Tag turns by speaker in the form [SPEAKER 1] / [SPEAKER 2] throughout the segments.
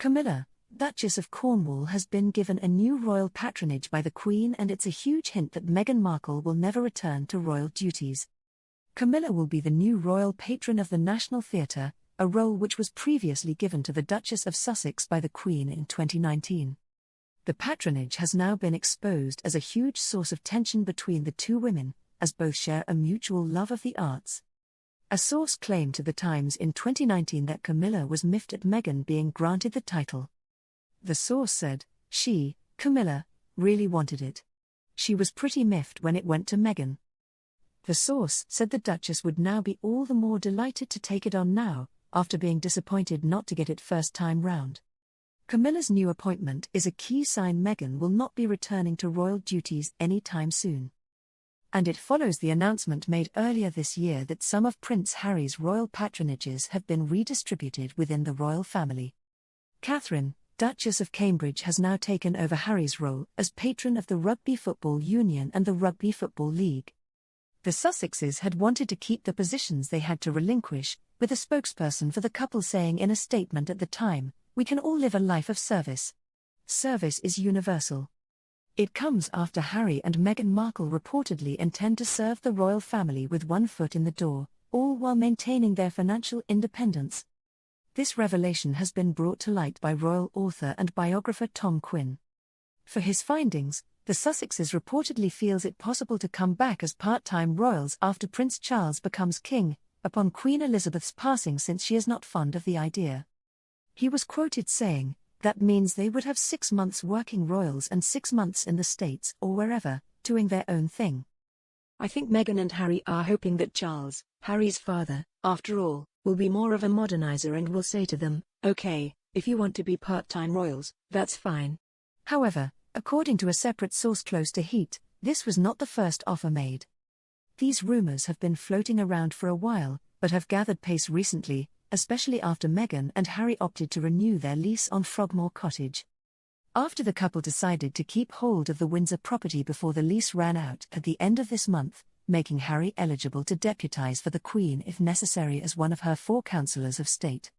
[SPEAKER 1] Camilla, Duchess of Cornwall, has been given a new royal patronage by the Queen, and it's a huge hint that Meghan Markle will never return to royal duties. Camilla will be the new royal patron of the National Theatre, a role which was previously given to the Duchess of Sussex by the Queen in 2019. The patronage has now been exposed as a huge source of tension between the two women, as both share a mutual love of the arts. A source claimed to The Times in 2019 that Camilla was miffed at Meghan being granted the title. The source said, "She, Camilla, really wanted it. She was pretty miffed when it went to Meghan." The source said the Duchess would now be all the more delighted to take it on now, after being disappointed not to get it first time round. Camilla's new appointment is a key sign Meghan will not be returning to royal duties anytime soon. And it follows the announcement made earlier this year that some of Prince Harry's royal patronages have been redistributed within the royal family. Catherine, Duchess of Cambridge, has now taken over Harry's role as patron of the Rugby Football Union and the Rugby Football League. The Sussexes had wanted to keep the positions they had to relinquish, with a spokesperson for the couple saying in a statement at the time, "We can all live a life of service. Service is universal." It comes after Harry and Meghan Markle reportedly intend to serve the royal family with one foot in the door, all while maintaining their financial independence. This revelation has been brought to light by royal author and biographer Tom Quinn. For his findings, the Sussexes reportedly feels it possible to come back as part-time royals after Prince Charles becomes king, upon Queen Elizabeth's passing, since she is not fond of the idea. He was quoted saying, "That means they would have 6 months working royals and 6 months in the States or wherever, doing their own thing."
[SPEAKER 2] I think Meghan and Harry are hoping that Charles, Harry's father, after all, will be more of a modernizer and will say to them, "Okay, if you want to be part-time royals, that's fine."
[SPEAKER 1] However, according to a separate source close to Heat, this was not the first offer made. These rumors have been floating around for a while, but have gathered pace recently, especially after Meghan and Harry opted to renew their lease on Frogmore Cottage. After the couple decided to keep hold of the Windsor property before the lease ran out at the end of this month, making Harry eligible to deputise for the Queen if necessary as one of her 4 councillors of state.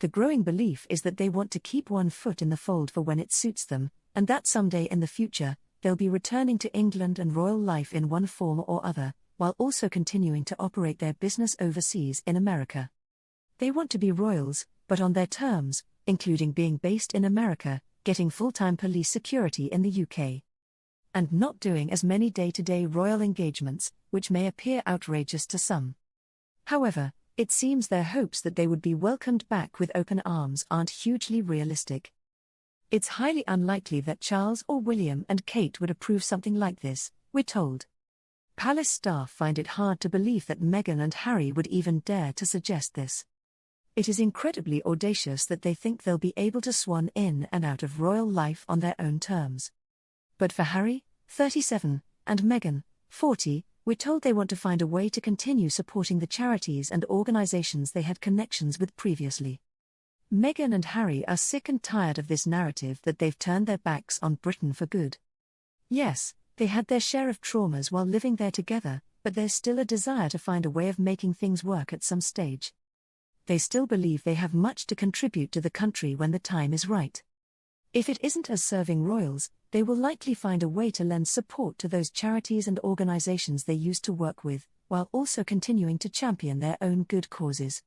[SPEAKER 1] The growing belief is that they want to keep one foot in the fold for when it suits them, and that someday in the future, they'll be returning to England and royal life in one form or other, while also continuing to operate their business overseas in America. They want to be royals, but on their terms, including being based in America, getting full-time police security in the UK, and not doing as many day-to-day royal engagements, which may appear outrageous to some. However, it seems their hopes that they would be welcomed back with open arms aren't hugely realistic. It's highly unlikely that Charles or William and Kate would approve something like this, we're told. Palace staff find it hard to believe that Meghan and Harry would even dare to suggest this. It is incredibly audacious that they think they'll be able to swan in and out of royal life on their own terms. But for Harry, 37, and Meghan, 40, we're told they want to find a way to continue supporting the charities and organisations they had connections with previously. Meghan and Harry are sick and tired of this narrative that they've turned their backs on Britain for good. Yes, they had their share of traumas while living there together, but there's still a desire to find a way of making things work at some stage. They still believe they have much to contribute to the country when the time is right. If it isn't as serving royals, they will likely find a way to lend support to those charities and organisations they used to work with, while also continuing to champion their own good causes.